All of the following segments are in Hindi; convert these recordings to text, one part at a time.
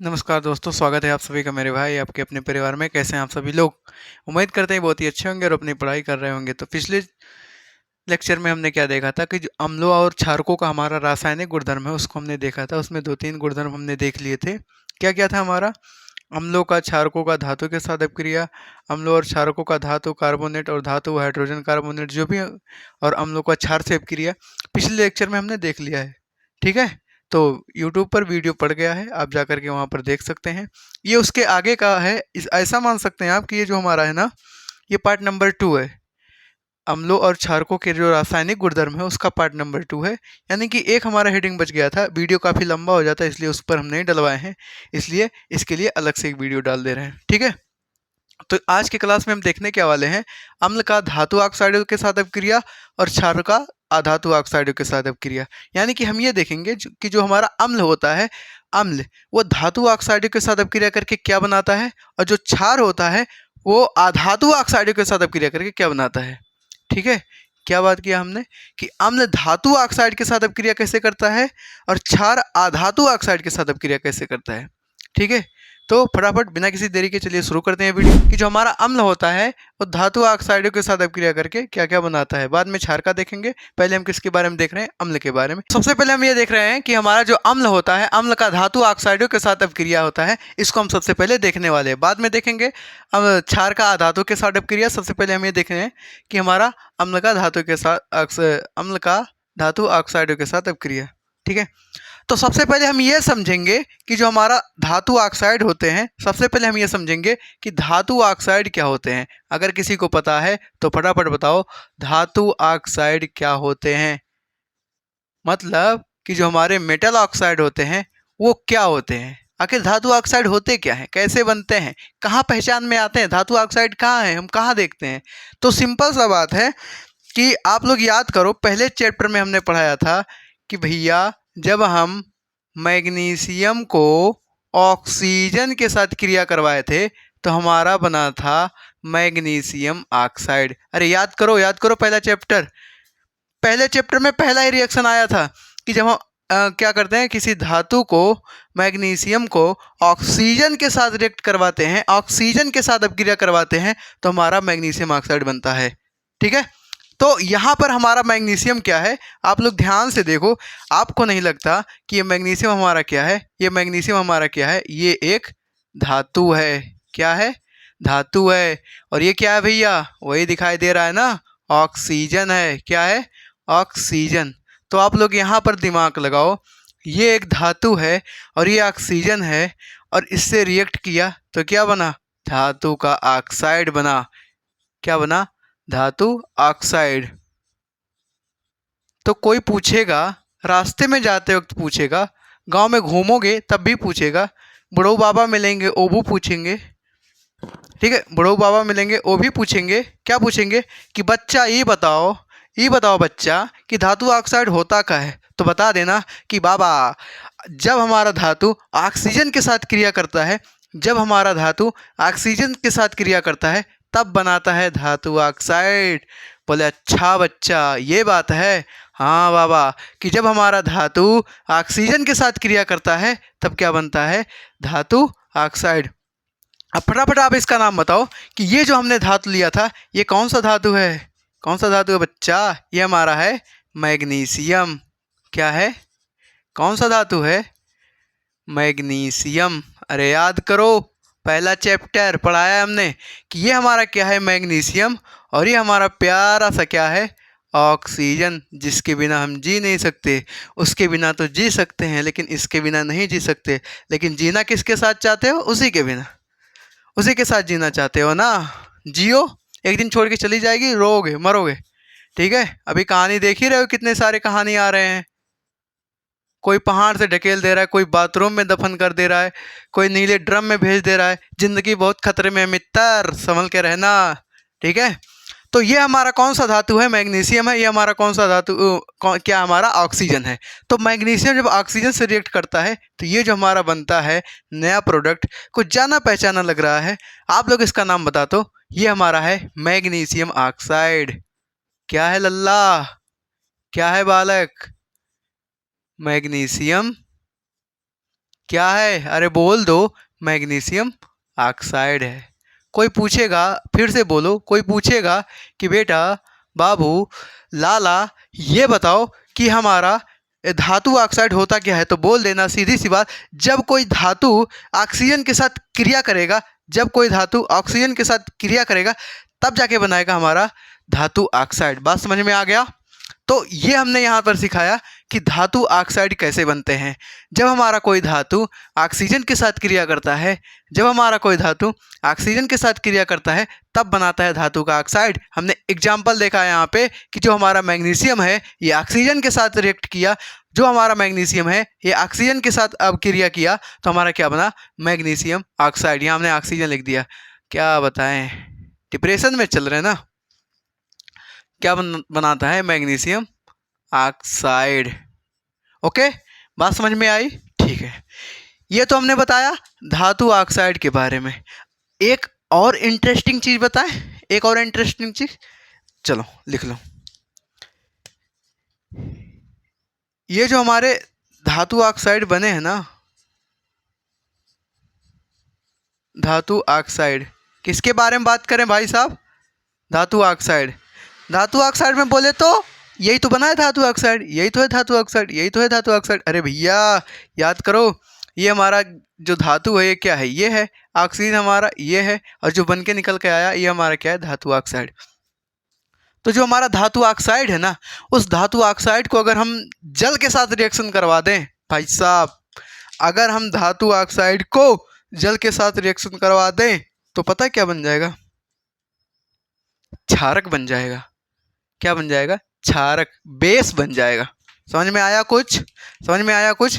नमस्कार दोस्तों, स्वागत है आप सभी का मेरे भाई आपके अपने परिवार में। कैसे हैं आप सभी लोग? उम्मीद करते हैं बहुत ही अच्छे होंगे और अपनी पढ़ाई कर रहे होंगे। तो पिछले लेक्चर में हमने क्या देखा था कि जो अम्लों और क्षारकों का हमारा रासायनिक गुणधर्म है उसको हमने देखा था। उसमें 2-3 गुणधर्म हमने देख लिए थे। क्या-क्या था हमारा? अम्लों का क्षारकों का धातु के साथ अपक्रिया, अम्लों और क्षारकों का धातु कार्बोनेट और धातु हाइड्रोजन कार्बोनेट जो भी, और अम्लों का क्षार से अपक्रिया पिछले लेक्चर में हमने देख लिया है। ठीक है? तो यूट्यूब पर वीडियो पड़ गया है, आप जा कर के वहाँ पर देख सकते हैं। ये उसके आगे का है। ऐसा मान सकते हैं आप कि ये जो हमारा है ना, ये पार्ट नंबर 2 है। अम्लों और क्षारकों के जो रासायनिक गुणधर्म है उसका पार्ट नंबर 2 है। यानी कि एक हमारा हेडिंग बच गया था। वीडियो काफ़ी लंबा हो जाता है इसलिए उस पर हम नहीं डलवाए हैं। इसलिए इसके लिए अलग से एक वीडियो डाल दे रहे हैं। ठीक है? तो आज की क्लास में हम देखने क्या वाले हैं, अम्ल का धातु ऑक्साइडों के साथ अपक्रिया और क्षार का अधातु ऑक्साइडों के साथ अपक्रिया। यानी कि हम ये देखेंगे कि जो हमारा अम्ल होता है, अम्ल वो धातु ऑक्साइडों के साथ अपक्रिया करके क्या बनाता है, और जो क्षार होता है वो अधातु ऑक्साइडों के साथ अपक्रिया करके क्या बनाता है। ठीक है? क्या बात किया हमने कि अम्ल धातु ऑक्साइड के साथ अपक्रिया कैसे करता है और क्षार अधातु ऑक्साइड के साथ अपक्रिया कैसे करता है। ठीक है? तो फटाफट बिना किसी देरी के चलिए शुरू करते हैं वीडियो। कि जो हमारा अम्ल होता है वो धातु ऑक्साइडों के साथ अपक्रिया करके क्या क्या बनाता है। बाद में क्षार का देखेंगे, पहले हम किसके बारे में देख रहे हैं, अम्ल के बारे में। सबसे पहले हम ये देख रहे हैं कि हमारा जो अम्ल होता है, अम्ल का धातु ऑक्साइडों के साथ अपक्रिया होता है, इसको हम सबसे पहले देखने वाले हैं। बाद में देखेंगे क्षार का अधातु के साथ अपक्रिया। सबसे पहले हम ये देख रहे हैं कि हमारा अम्ल का धातु के साथ अम्ल का धातु ऑक्साइडों के साथ अपक्रिया। ठीक है? तो सबसे पहले हम ये समझेंगे कि जो हमारा धातु ऑक्साइड होते हैं, सबसे पहले हम ये समझेंगे कि धातु ऑक्साइड क्या होते हैं। अगर किसी को पता है तो फटाफट बताओ, धातु ऑक्साइड क्या होते हैं। मतलब कि जो हमारे मेटल ऑक्साइड होते हैं वो क्या होते हैं। आखिर धातु ऑक्साइड होते क्या हैं, कैसे बनते हैं, कहाँ पहचान में आते हैं, धातु ऑक्साइड कहाँ है, हम कहाँ देखते हैं। तो सिंपल सा बात है कि आप लोग याद करो, पहले चैप्टर में हमने पढ़ाया था कि भैया जब हम मैग्नीशियम को ऑक्सीजन के साथ क्रिया करवाए थे तो हमारा बना था मैग्नीशियम ऑक्साइड। अरे याद करो पहला चैप्टर। पहले चैप्टर में पहला ही रिएक्शन आया था कि जब हम क्या करते हैं, किसी धातु को, मैग्नीशियम को ऑक्सीजन के साथ रिएक्ट करवाते हैं, ऑक्सीजन के साथ अपक्रिया करवाते हैं तो हमारा मैग्नीशियम ऑक्साइड बनता है। ठीक है? तो यहाँ पर हमारा मैग्नीशियम क्या है, आप लोग ध्यान से देखो। आपको नहीं लगता कि ये मैग्नीशियम हमारा क्या है? ये मैग्नीशियम हमारा क्या है? ये एक धातु है। क्या है? धातु है। और ये क्या है भैया? वही दिखाई दे रहा है ना, ऑक्सीजन है। क्या है? ऑक्सीजन। तो आप लोग यहाँ पर दिमाग लगाओ, ये एक धातु है और ये ऑक्सीजन है, और इससे रिएक्ट किया तो क्या बना? धातु का ऑक्साइड बना। क्या बना? धातु ऑक्साइड। तो कोई पूछेगा, रास्ते में जाते वक्त पूछेगा, गांव में घूमोगे तब भी पूछेगा, बुढ़ऊ बाबा मिलेंगे वो भी पूछेंगे। ठीक है? बुढ़ऊ बाबा मिलेंगे वो भी पूछेंगे। क्या पूछेंगे कि बच्चा ये बताओ बच्चा कि धातु ऑक्साइड होता क्या है। तो बता देना कि बाबा, जब हमारा धातु ऑक्सीजन के साथ क्रिया करता है, जब हमारा धातु ऑक्सीजन के साथ क्रिया करता है तब बनाता है धातु ऑक्साइड। बोले अच्छा बच्चा ये बात है। हाँ बाबा, कि जब हमारा धातु ऑक्सीजन के साथ क्रिया करता है तब क्या बनता है? धातु ऑक्साइड। अब फटाफट आप इसका नाम बताओ कि ये जो हमने धातु लिया था ये कौन सा धातु है? कौन सा धातु है बच्चा? ये हमारा है मैग्नीशियम। क्या है? कौन सा धातु है? मैग्नीशियम। अरे याद करो, पहला चैप्टर पढ़ाया हमने कि ये हमारा क्या है? मैग्नीशियम। और ये हमारा प्यारा सा क्या है? ऑक्सीजन, जिसके बिना हम जी नहीं सकते। उसके बिना तो जी सकते हैं लेकिन इसके बिना नहीं जी सकते। लेकिन जीना किसके साथ चाहते हो? उसी के बिना, उसी के साथ जीना चाहते हो ना। जियो, एक दिन छोड़ के चली जाएगी, रोगे मरोगे। ठीक है? अभी कहानी देख ही रहे हो, कितने सारे कहानी आ रहे हैं। कोई पहाड़ से ढकेल दे रहा है, कोई बाथरूम में दफन कर दे रहा है, कोई नीले ड्रम में भेज दे रहा है। जिंदगी बहुत खतरे में है मित्र, संभल के रहना। ठीक है? तो ये हमारा कौन सा धातु है? मैग्नीशियम है। ये हमारा कौन सा धातु क्या हमारा? ऑक्सीजन है। तो मैग्नीशियम जब ऑक्सीजन से रिएक्ट करता है तो ये जो हमारा बनता है नया प्रोडक्ट, कुछ जाना पहचाना लग रहा है। आप लोग इसका नाम बता दो। ये हमारा है मैग्नीशियम ऑक्साइड। क्या है लल्ला? क्या है बालक? मैग्नीशियम क्या है? अरे बोल दो। मैग्नीशियम ऑक्साइड है। कोई पूछेगा, फिर से बोलो, कोई पूछेगा कि बेटा, बाबू, लाला, ये बताओ कि हमारा धातु ऑक्साइड होता क्या है, तो बोल देना सीधी सी बात, जब कोई धातु ऑक्सीजन के साथ क्रिया करेगा, जब कोई धातु ऑक्सीजन के साथ क्रिया करेगा, तब जाके बनाएगा हमारा धातु ऑक्साइड। बात समझ में आ गया? तो ये हमने यहाँ पर सिखाया कि धातु ऑक्साइड कैसे बनते हैं। जब हमारा कोई धातु ऑक्सीजन के साथ क्रिया करता है, जब हमारा कोई धातु ऑक्सीजन के साथ क्रिया करता है, तब बनाता है धातु का ऑक्साइड। हमने एग्जाम्पल देखा है यहाँ पे कि जो हमारा मैग्नीशियम है ये ऑक्सीजन के साथ रिएक्ट किया, जो हमारा मैग्नीशियम है ये ऑक्सीजन के साथ अब क्रिया किया, तो हमारा क्या बना? Magnesium oxide. यहाँ हमने ऑक्सीजन लिख दिया। क्या बताएं, डिप्रेशन में चल रहे हैं ना। क्या बनाता है? Magnesium oxide. ओके, बात समझ में आई? ठीक है, ये तो हमने बताया धातु ऑक्साइड के बारे में। एक और इंटरेस्टिंग चीज बताएं, एक और इंटरेस्टिंग चीज, चलो लिख लो। ये जो हमारे धातु ऑक्साइड बने हैं ना, धातु ऑक्साइड, किसके बारे में बात करें भाई साहब? धातु ऑक्साइड। धातु ऑक्साइड में बोले तो यही तो बना है धातु ऑक्साइड, यही तो है धातु ऑक्साइड, यही तो है धातु ऑक्साइड। अरे भैया याद करो, ये हमारा जो धातु है ये क्या है? ये है ऑक्सीजन, हमारा ये है, और जो बन के निकल के आया ये हमारा क्या है? धातु ऑक्साइड। तो जो हमारा धातु ऑक्साइड है ना, उस धातु ऑक्साइड को अगर हम जल के साथ रिएक्शन करवा दें भाई साहब, अगर हम धातु ऑक्साइड को जल के साथ रिएक्शन करवा दें तो पता है क्या बन जाएगा? क्षारक बन जाएगा। क्या बन जाएगा? क्षारक, बेस बन जाएगा। समझ में आया कुछ? समझ में आया कुछ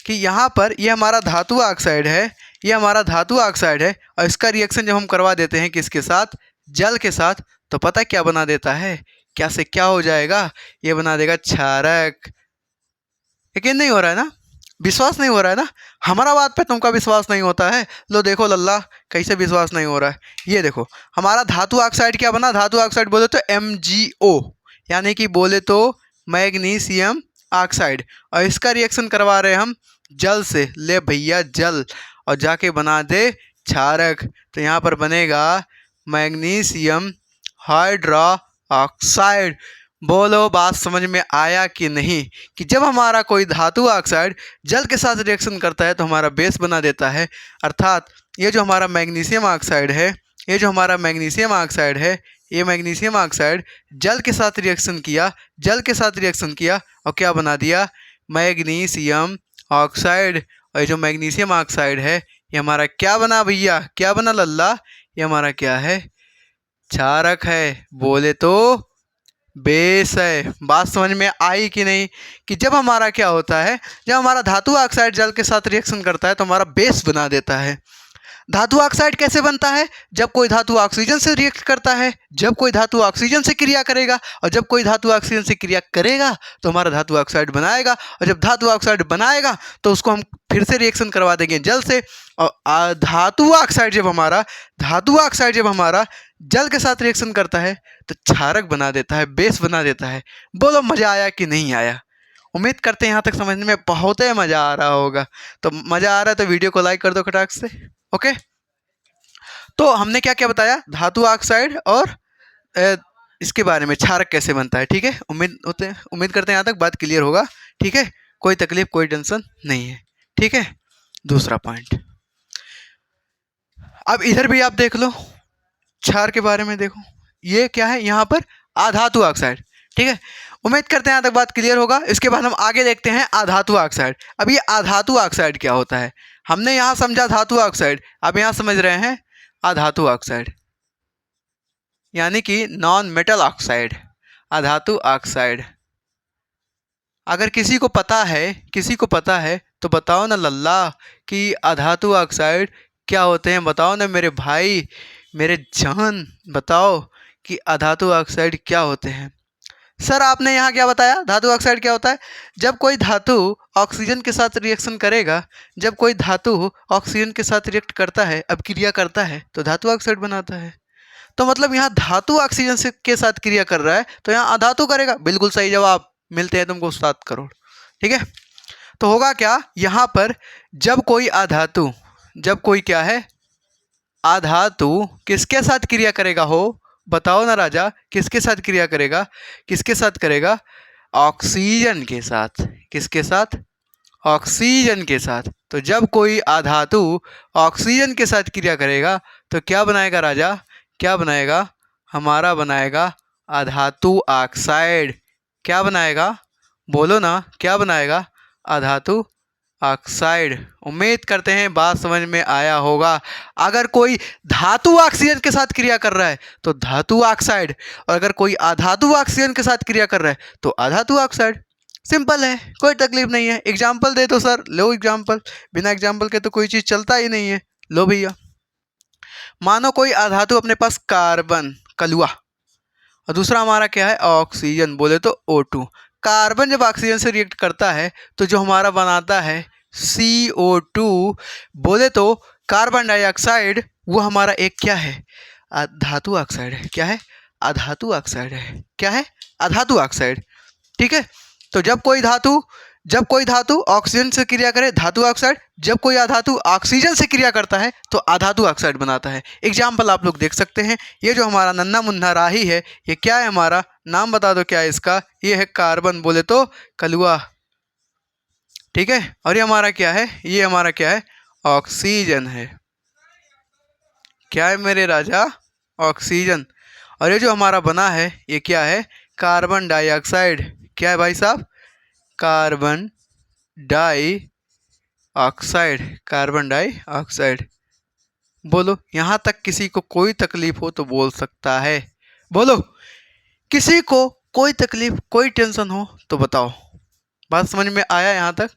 कि यहाँ पर ये हमारा धातु ऑक्साइड है, ये हमारा धातु ऑक्साइड है, और इसका रिएक्शन जब हम करवा देते हैं किसके साथ? जल के साथ, तो पता है क्या बना देता है? क्या से क्या हो जाएगा? ये बना देगा क्षारक। यकीन नहीं हो रहा है ना? विश्वास नहीं हो रहा है ना? हमारा बात पे तुमका विश्वास नहीं होता है। लो देखो लल्ला, कैसे विश्वास नहीं हो रहा है। ये देखो हमारा धातु ऑक्साइड क्या बना? धातु ऑक्साइड बोले तो MgO, यानी कि बोले तो मैग्नीशियम ऑक्साइड, और इसका रिएक्शन करवा रहे हैं हम जल से। ले भैया जल, और जाके बना दे क्षारक। तो यहाँ पर बनेगा मैग्नीशियम हाइड्रा ऑक्साइड। बोलो बात समझ में आया कि नहीं? कि जब हमारा कोई धातु ऑक्साइड जल के साथ रिएक्शन करता है तो हमारा बेस बना देता है। अर्थात ये जो हमारा मैग्नीशियम ऑक्साइड है, ये जो हमारा मैग्नीशियम ऑक्साइड है, ये मैग्नीशियम ऑक्साइड जल के साथ रिएक्शन किया, जल के साथ रिएक्शन किया, और क्या बना दिया? Magnesium oxide. और ये जो मैग्नीशियम ऑक्साइड है ये हमारा क्या बना भैया? क्या बना लल्ला? ये हमारा क्या है? क्षारक है। बोले तो बेस है। बात समझ में आई कि नहीं? कि जब हमारा क्या होता है, जब हमारा धातु ऑक्साइड जल के साथ रिएक्शन करता है तो हमारा बेस बना देता है। धातु ऑक्साइड कैसे बनता है? जब कोई धातु ऑक्सीजन से रिएक्ट करता है, जब कोई धातु ऑक्सीजन से क्रिया करेगा, और जब कोई धातु ऑक्सीजन से क्रिया करेगा तो हमारा धातु ऑक्साइड बनाएगा, और जब धातु ऑक्साइड बनाएगा तो उसको हम फिर से रिएक्शन करवा देंगे जल से। और धातु ऑक्साइड जब हमारा जल के साथ रिएक्शन करता है तो क्षारक बना देता है, बेस बना देता है। बोलो मज़ा आया कि नहीं आया? उम्मीद करते हैं यहाँ तक समझने में बहुत ही मज़ा आ रहा होगा। तो मज़ा आ रहा है तो वीडियो को लाइक कर दो खटाक से। ओके, तो हमने क्या क्या बताया? धातु ऑक्साइड और इसके बारे में क्षारक कैसे बनता है। ठीक है, उम्मीद करते हैं यहाँ तक बात क्लियर होगा। ठीक है, कोई तकलीफ कोई टेंशन नहीं है। ठीक है, दूसरा पॉइंट, अब इधर भी आप देख लो, क्षार के बारे में देखो। ये क्या है यहाँ पर? अधातु ऑक्साइड। ठीक है, उम्मीद करते हैं यहाँ तक बात क्लियर होगा। इसके बाद हम आगे देखते हैं अधातु ऑक्साइड। अब ये अधातु ऑक्साइड क्या होता है? हमने यहाँ समझा धातु ऑक्साइड, अब यहाँ समझ रहे हैं अधातु ऑक्साइड, यानी कि नॉन मेटल ऑक्साइड, अधातु ऑक्साइड। अगर किसी को पता है तो बताओ ना लल्ला कि अधातु ऑक्साइड क्या होते हैं। बताओ ना मेरे भाई, मेरे जान, बताओ कि अधातु ऑक्साइड क्या होते हैं। सर आपने यहाँ क्या बताया? धातु ऑक्साइड क्या होता है? जब कोई धातु ऑक्सीजन के साथ रिएक्शन करेगा, जब कोई धातु ऑक्सीजन के साथ रिएक्ट करता है, अब क्रिया करता है, तो धातु ऑक्साइड बनाता है। तो मतलब यहाँ धातु ऑक्सीजन से के साथ क्रिया कर रहा है तो यहाँ अधातु करेगा। बिल्कुल सही जवाब, मिलते हैं तुमको 7 करोड़। ठीक है, तो होगा क्या यहाँ पर, जब कोई अधातु, जब कोई क्या है अधातु किसके साथ क्रिया करेगा हो, बताओ ना राजा, किसके साथ क्रिया करेगा, किसके साथ करेगा, ऑक्सीजन के साथ। किसके साथ, ऑक्सीजन के साथ। तो जब कोई अधातु ऑक्सीजन के साथ क्रिया करेगा तो क्या बनाएगा राजा, क्या बनाएगा, हमारा बनाएगा अधातु ऑक्साइड। क्या बनाएगा, बोलो ना, क्या बनाएगा, अधातु ऑक्साइड। उम्मीद करते हैं बात समझ में आया होगा। अगर कोई धातु ऑक्सीजन के साथ क्रिया कर रहा है तो धातु ऑक्साइड, और अगर कोई अधातु ऑक्सीजन के साथ क्रिया कर रहा है तो अधातु ऑक्साइड। सिंपल है, कोई तकलीफ नहीं है। एग्जाम्पल दे दो सर, लो एग्जाम्पल, बिना एग्जाम्पल के तो कोई चीज़ चलता ही नहीं है। लो भैया, मानो कोई अधातु अपने पास कार्बन कलुआ, और दूसरा हमारा क्या है ऑक्सीजन, बोले तो O2। कार्बन जब ऑक्सीजन से रिएक्ट करता है तो जो हमारा बनाता है CO2, बोले तो कार्बन डाइऑक्साइड, वो हमारा एक क्या है, धातु ऑक्साइड है। क्या है, अधातु ऑक्साइड है। क्या है, अधातु ऑक्साइड। ठीक है, तो जब कोई धातु ऑक्सीजन से क्रिया करे धातु ऑक्साइड, जब कोई अधातु ऑक्सीजन से क्रिया करता है तो अधातु ऑक्साइड बनाता है। एग्जाम्पल आप लोग देख सकते हैं। ये जो हमारा नन्हा मुन्ना राही है, ये क्या है, हमारा नाम बता दो क्या है इसका, ये है कार्बन, बोले तो कलुआ। ठीक है, और ये हमारा क्या है, ये हमारा क्या है, ऑक्सीजन है। क्या है मेरे राजा, ऑक्सीजन। और ये जो हमारा बना है ये क्या है, कार्बन डाइऑक्साइड। क्या है भाई साहब, कार्बन डाइऑक्साइड, कार्बन डाइऑक्साइड। बोलो, यहाँ तक किसी को कोई तकलीफ हो तो बोल सकता है। बोलो, किसी को कोई तकलीफ, कोई टेंशन हो तो बताओ। बात समझ में आया यहाँ तक,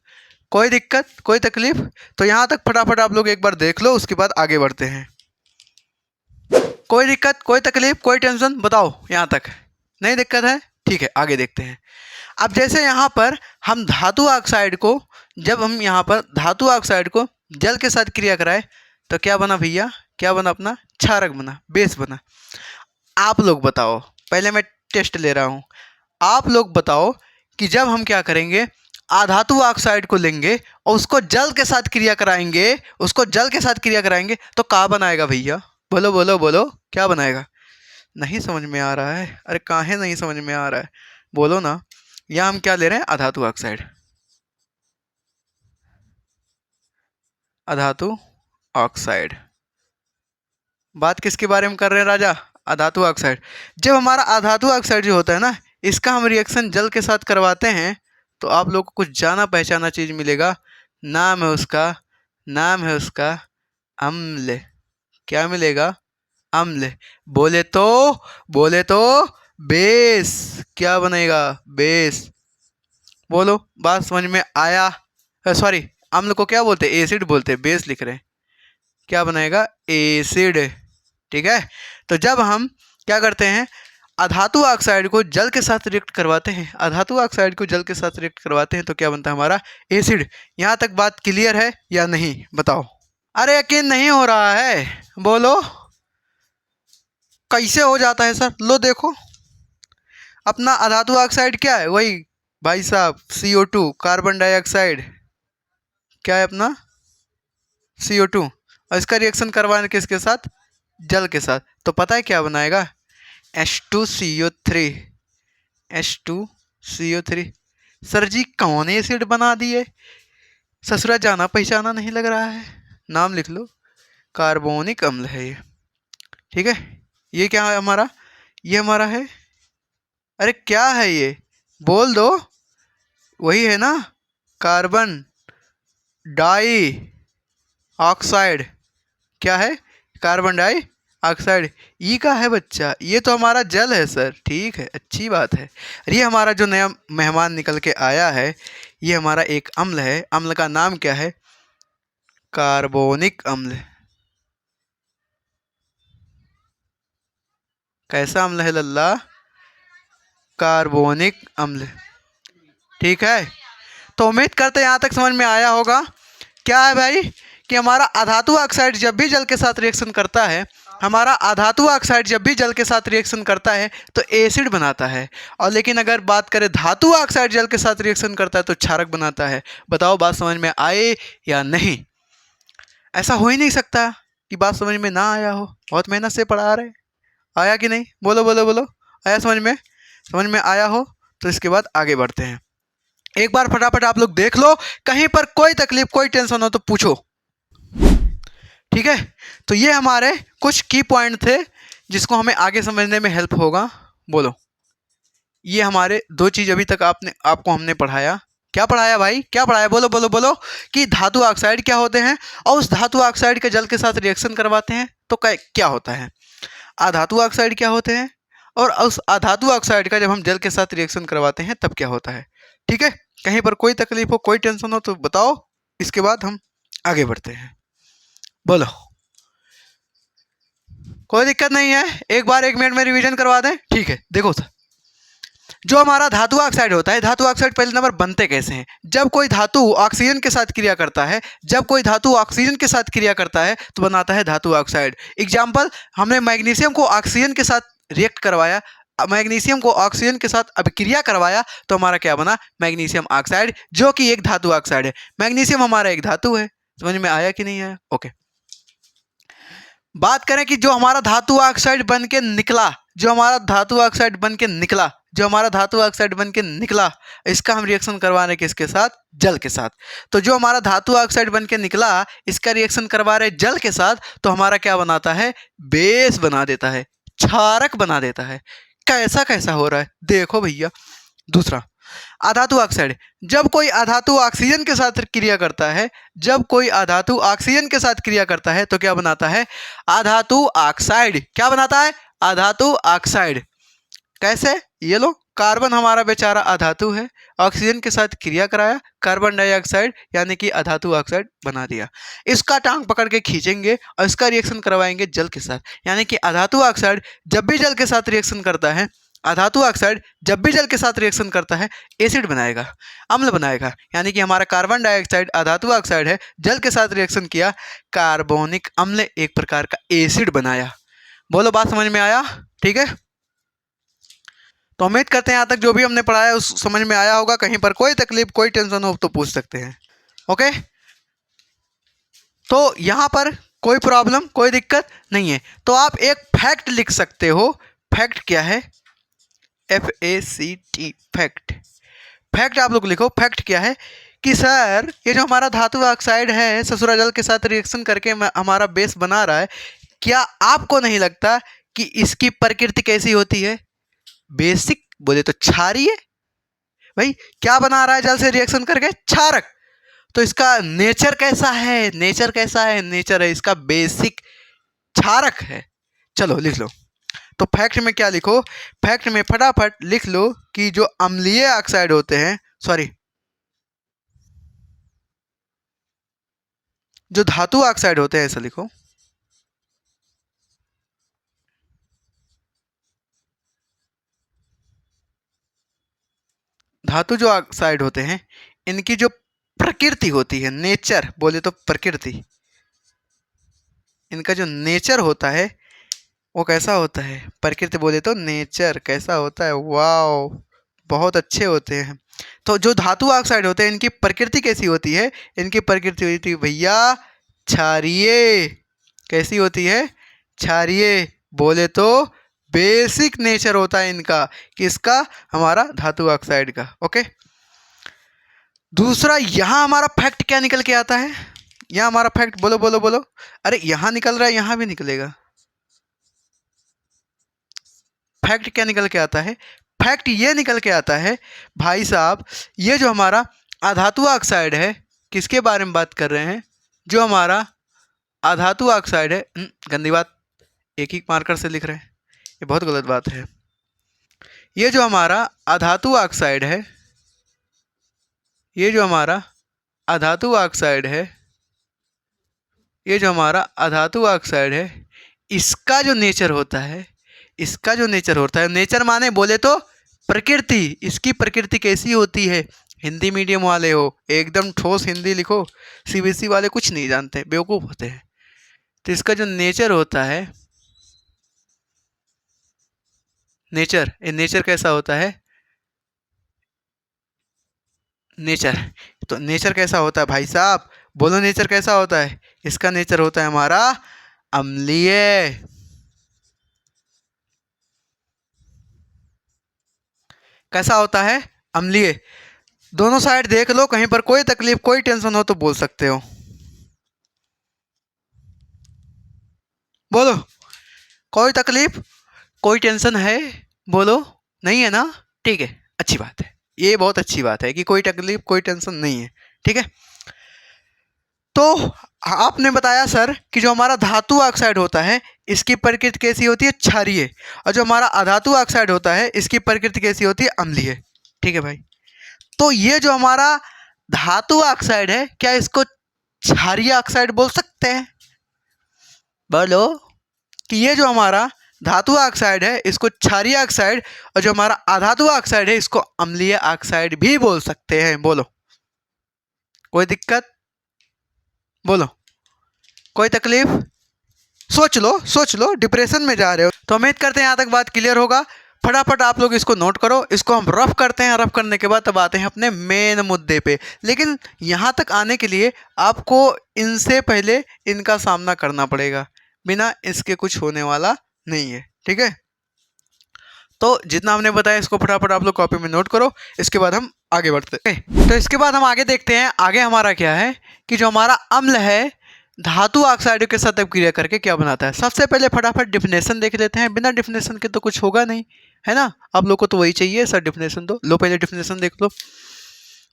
कोई दिक्कत, कोई तकलीफ? तो यहाँ तक फटाफट आप लोग एक बार देख लो, उसके बाद आगे बढ़ते हैं। कोई दिक्कत, कोई तकलीफ, कोई टेंशन, बताओ। यहाँ तक नहीं दिक्कत है, ठीक है, आगे देखते हैं। अब जैसे यहाँ पर हम धातु ऑक्साइड को, जब हम यहाँ पर धातु ऑक्साइड को जल के साथ क्रिया कराए तो क्या बना भैया, क्या बना, अपना क्षारक बना, बेस बना। आप लोग बताओ, पहले मैं टेस्ट ले रहा हूँ, आप लोग बताओ कि जब हम क्या करेंगे, अधातु ऑक्साइड को लेंगे और उसको जल के साथ क्रिया कराएंगे, उसको जल के साथ क्रिया कराएंगे तो क्या बनाएगा भैया, बोलो बोलो बोलो, क्या बनाएगा? नहीं समझ में आ रहा है? अरे काहे नहीं समझ में आ रहा है, बोलो ना। यहाँ हम क्या ले रहे हैं, अधातु ऑक्साइड, अधातु ऑक्साइड। बात किसके बारे में कर रहे हैं राजा, अधातु ऑक्साइड। जब हमारा अधातु ऑक्साइड जो होता है ना, इसका हम रिएक्शन जल के साथ करवाते हैं तो आप लोग को कुछ जाना पहचाना चीज़ मिलेगा। नाम है उसका, नाम है उसका अम्ल। क्या मिलेगा, अम्ल। बोले तो बेस। क्या बनेगा, बेस। बोलो, बात समझ में आया? सॉरी, अम्ल को क्या बोलते हैं, एसिड बोलते हैं, बेस लिख रहे हैं। क्या बनाएगा, एसिड। ठीक है, तो जब हम क्या करते हैं, अधातु ऑक्साइड को जल के साथ रिएक्ट करवाते हैं, अधातु ऑक्साइड को जल के साथ रिएक्ट करवाते हैं तो क्या बनता है, हमारा एसिड। यहाँ तक बात क्लियर है या नहीं, बताओ। अरे यकीन नहीं हो रहा है, बोलो कैसे हो जाता है सर? लो देखो, अपना अधातु ऑक्साइड क्या है, वही भाई साहब CO2, कार्बन डाइऑक्साइड। क्या है अपना CO2, और इसका रिएक्शन करवाने किसके साथ, जल के साथ। तो पता है क्या बनाएगा, H2CO3, H2CO3। सर जी कौन एसिड बना दिए, ससुरा जाना पहचाना नहीं लग रहा है। नाम लिख लो, कार्बोनिक अम्ल है ये। ठीक है, ये क्या है हमारा, ये हमारा है, अरे क्या है ये, बोल दो। वही है ना, कार्बन डाई ऑक्साइड। क्या है, कार्बन डाई ऑक्साइड। ई का है बच्चा, ये तो हमारा जल है सर। ठीक है, अच्छी बात है। ये हमारा जो नया मेहमान निकल के आया है, ये हमारा एक अम्ल है। अम्ल का नाम क्या है, कार्बोनिक अम्ल। कैसा अम्ल है लल्ला, कार्बोनिक अम्ल। ठीक है, तो उम्मीद करते हैं यहाँ तक समझ में आया होगा। क्या है भाई कि हमारा अधातु ऑक्साइड जब भी जल के साथ रिएक्शन करता है हमारा अधातु ऑक्साइड जब भी जल के साथ रिएक्शन करता है तो एसिड बनाता है, और लेकिन अगर बात करें धातु ऑक्साइड जल के साथ रिएक्शन करता है तो क्षारक बनाता है। बताओ बात समझ में आए या नहीं? ऐसा हो ही नहीं सकता कि बात समझ में ना आया हो, बहुत मेहनत से पढ़ा रहे। आया कि नहीं? बोलो बोलो बोलो, आया समझ में? समझ में आया हो तो इसके बाद आगे बढ़ते हैं। एक बार फटाफट आप लोग देख लो, कहीं पर कोई तकलीफ कोई टेंशन हो तो पूछो, ठीक है? तो ये हमारे कुछ की पॉइंट थे जिसको हमें आगे समझने में हेल्प होगा। बोलो, ये हमारे दो चीज अभी तक आपको हमने पढ़ाया। क्या पढ़ाया भाई, क्या पढ़ाया? बोलो बोलो बोलो। कि धातु ऑक्साइड क्या होते हैं और उस धातु ऑक्साइड के जल के साथ रिएक्शन करवाते हैं तो क्या होता है। अधातु ऑक्साइड क्या होते हैं और उस अधातु ऑक्साइड का जब हम जल के साथ रिएक्शन करवाते हैं तब क्या होता है। ठीक है, कहीं पर कोई तकलीफ हो कोई टेंशन हो तो बताओ, इसके बाद हम आगे बढ़ते हैं। बोलो, कोई दिक्कत नहीं है, एक बार 1 मिनट में रिवीजन करवा दें। ठीक है, देखो सर, जो हमारा धातु ऑक्साइड होता है, धातु ऑक्साइड पहले नंबर बनते कैसे हैं? जब कोई धातु ऑक्सीजन के साथ क्रिया करता है, जब कोई धातु ऑक्सीजन के साथ क्रिया करता है तो बनाता है धातु ऑक्साइड। एग्जाम्पल, हमने मैग्नीशियम को ऑक्सीजन के साथ रिएक्ट करवाया, मैग्नीशियम को ऑक्सीजन के साथ अभिक्रिया करवाया तो हमारा क्या बना? मैग्नीशियम ऑक्साइड, जो कि एक धातु ऑक्साइड है। मैग्नीशियम हमारा एक धातु है। समझ में आया कि नहीं आया? ओके, बात करें कि जो हमारा धातु ऑक्साइड बन के निकला, जो हमारा धातु ऑक्साइड बन के निकला, जो हमारा धातु ऑक्साइड बन के निकला, इसका हम रिएक्शन करवा रहे किसके साथ? जल के साथ। तो जो हमारा धातु ऑक्साइड बन के निकला, इसका रिएक्शन करवा रहे जल के साथ, तो हमारा क्या बनाता है? बेस बना देता है, क्षारक बना देता है। कैसा कैसा हो रहा है देखो भैया। दूसरा, अधातु ऑक्साइड, जब कोई अधातु ऑक्सीजन के साथ क्रिया करता है, जब कोई अधातु ऑक्सीजन के साथ क्रिया करता है तो क्या बनाता है? अधातु ऑक्साइड। क्या बनाता है? अधातु ऑक्साइड। कैसे? ये लो, कार्बन हमारा बेचारा अधातु है, ऑक्सीजन के साथ क्रिया कराया, कार्बन डाइऑक्साइड यानी कि अधातु ऑक्साइड बना दिया। इसका टांग पकड़ के खींचेंगे और इसका रिएक्शन करवाएंगे जल के साथ, यानी कि अधातु ऑक्साइड जब भी जल के साथ रिएक्शन करता है, अधातु ऑक्साइड जब भी जल के साथ रिएक्शन करता है एसिड बनाएगा, अम्ल बनाएगा। यानी कि हमारा कार्बन डाइऑक्साइड अधातु ऑक्साइड है, जल के साथ रिएक्शन किया, कार्बोनिक अम्ल एक प्रकार का एसिड बनाया। बोलो, बात समझ में आया? ठीक है, तो उम्मीद करते हैं यहाँ तक जो भी हमने पढ़ाया उस समझ में आया होगा। कहीं पर कोई तकलीफ कोई टेंशन हो तो पूछ सकते हैं। ओके, तो यहाँ पर कोई प्रॉब्लम कोई दिक्कत नहीं है। तो आप एक फैक्ट लिख सकते हो। फैक्ट क्या है? FACT, fact. फैक्ट आप लोग लिखो। फैक्ट क्या है कि सर ये जो हमारा धातु ऑक्साइड है ससुरा जल के साथ रिएक्शन करके हमारा बेस बना रहा है, क्या आपको नहीं लगता कि इसकी प्रकृति कैसी होती है? बेसिक बोले तो क्षारीय। भाई क्या बना रहा है जल से रिएक्शन करके? क्षारक। तो इसका नेचर कैसा है? नेचर कैसा है? नेचर है इसका बेसिक क्षारक है। चलो लिख लो। तो फैक्ट में क्या लिखो? फैक्ट में फटाफट लिख लो कि जो अम्लीय ऑक्साइड होते हैं, सॉरी, जो धातु ऑक्साइड होते हैं, ऐसा लिखो। धातु जो ऑक्साइड होते हैं इनकी जो प्रकृति होती है, नेचर बोले तो प्रकृति, इनका जो नेचर होता है वो कैसा होता है? प्रकृति बोले तो नेचर कैसा होता है? वाओ, बहुत अच्छे होते हैं। तो जो धातु ऑक्साइड होते हैं इनकी प्रकृति कैसी होती है? इनकी प्रकृति होती है भैया क्षारीय। कैसी होती है? क्षारीय। बोले तो बेसिक नेचर होता है इनका, किसका? हमारा धातु ऑक्साइड का। ओके, दूसरा यहाँ हमारा फैक्ट क्या निकल के आता है? यहाँ हमारा फैक्ट बोलो बोलो बोलो। अरे यहाँ निकल रहा है, यहाँ भी निकलेगा। फैक्ट क्या निकल के आता है? फैक्ट ये निकल के आता है भाई साहब, ये जो हमारा अधातु ऑक्साइड है, किसके बारे में बात कर रहे हैं? जो हमारा अधातु ऑक्साइड है, गंदी बात, एक ही मार्कर से लिख रहे हैं, ये बहुत गलत बात है। ये जो हमारा अधातु ऑक्साइड है, ये जो हमारा अधातु ऑक्साइड है, ये जो हमारा अधातु ऑक्साइड है, इसका जो नेचर होता है, इसका जो नेचर होता है, नेचर माने बोले तो प्रकृति, इसकी प्रकृति कैसी होती है? हिंदी मीडियम वाले हो एकदम ठोस हिंदी लिखो, CBSE वाले कुछ नहीं जानते, बेवकूफ़ होते हैं। तो इसका जो नेचर होता है नेचर, ये नेचर कैसा होता है? नेचर, तो नेचर कैसा होता है भाई साहब? बोलो नेचर कैसा होता है? इसका नेचर होता है हमारा अम्लीय। कैसा होता है? अम्लीय। दोनों साइड देख लो, कहीं पर कोई तकलीफ कोई टेंशन हो तो बोल सकते हो। बोलो, कोई तकलीफ कोई टेंशन है? बोलो, नहीं है ना? ठीक है, अच्छी बात है। ये बहुत अच्छी बात है कि कोई तकलीफ कोई टेंशन नहीं है। ठीक है, तो आपने बताया सर कि जो हमारा धातु ऑक्साइड होता है इसकी प्रकृति कैसी होती है? क्षारीय। और जो हमारा अधातु ऑक्साइड होता है इसकी प्रकृति कैसी होती है? अम्लीय। ठीक है भाई, तो ये जो हमारा धातु ऑक्साइड है, क्या इसको क्षारीय ऑक्साइड बोल सकते हैं? बोलो, कि ये जो हमारा धातु ऑक्साइड है इसको क्षारीय ऑक्साइड, और जो हमारा अधातु ऑक्साइड है इसको अम्लीय ऑक्साइड भी बोल सकते हैं। बोलो, कोई दिक्कत? बोलो, कोई तकलीफ? सोच लो, डिप्रेशन में जा रहे हो तो उम्मीद करते हैं यहाँ तक बात क्लियर होगा। फटाफट आप लोग इसको नोट करो, इसको हम रफ करते हैं। रफ करने के बाद तब आते हैं अपने मेन मुद्दे पे। लेकिन यहाँ तक आने के लिए आपको इनसे पहले इनका सामना करना पड़ेगा, बिना इसके कुछ होने वाला नहीं है। ठीक है, तो जितना हमने बताया इसको फटाफट आप लोग कॉपी में नोट करो, इसके बाद हम आगे बढ़ते हैं। तो इसके बाद हम आगे देखते हैं, आगे हमारा क्या है कि जो हमारा अम्ल है धातु ऑक्साइडों के साथ क्रिया करके क्या बनाता है। सबसे पहले फटाफट डिफिनेशन देख लेते हैं, बिना डिफिनेशन के तो कुछ होगा नहीं, है ना? आप लोग को तो वही चाहिए सर, डिफिनेशन दो। लो पहले डिफिनेशन देख लो।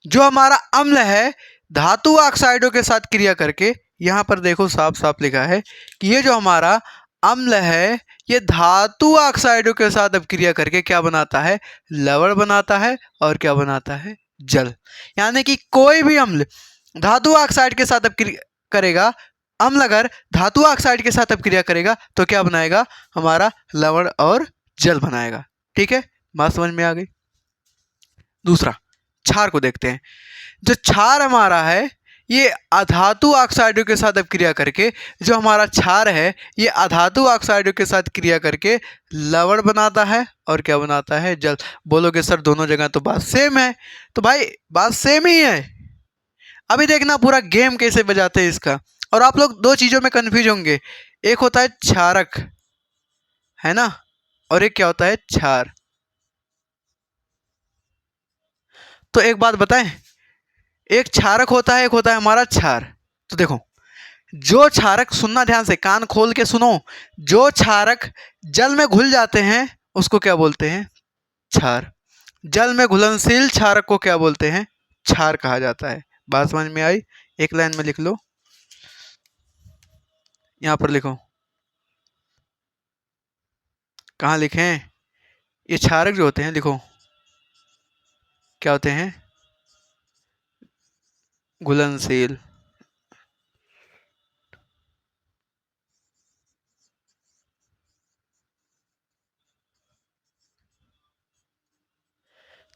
जो हमारा अम्ल है धातु ऑक्साइडों के साथ क्रिया करके, यहाँ पर देखो साफ साफ लिखा है कि ये जो हमारा अम्ल है ये धातु ऑक्साइडों के साथ अब क्रिया करके क्या बनाता है? लवण बनाता है। और क्या बनाता है? जल। यानी कि कोई भी अम्ल धातु ऑक्साइड के साथ अब क्रिया करेगा, अम्ल अगर धातु ऑक्साइड के साथ अब क्रिया करेगा तो क्या बनाएगा? हमारा लवण और जल बनाएगा। ठीक है, बात समझ में आ गई। दूसरा, क्षार को देखते हैं। जो क्षार हमारा है ये अधातु ऑक्साइडों के साथ अब क्रिया करके, जो हमारा क्षार है ये अधातु ऑक्साइडों के साथ क्रिया करके लवण बनाता है। और क्या बनाता है? जल। बोलोगे सर दोनों जगह तो बात सेम है, तो भाई बात सेम ही है। अभी देखना पूरा गेम कैसे बजाते हैं इसका। और आप लोग दो चीज़ों में कंफ्यूज होंगे, एक होता है क्षारक, है ना, और एक क्या होता है? क्षार। तो एक बात बताएं, एक क्षारक होता है, एक होता है हमारा क्षार। तो देखो, जो क्षारक, सुनना ध्यान से, कान खोल के सुनो, जो क्षारक जल में घुल जाते हैं उसको क्या बोलते हैं? क्षार। जल में घुलनशील क्षारक को क्या बोलते हैं? क्षार कहा जाता है। बात समझ में आई? एक लाइन में लिख लो, यहां पर लिखो। कहाँ लिखें? ये क्षारक जो होते हैं, लिखो क्या होते हैं? घुलनशील।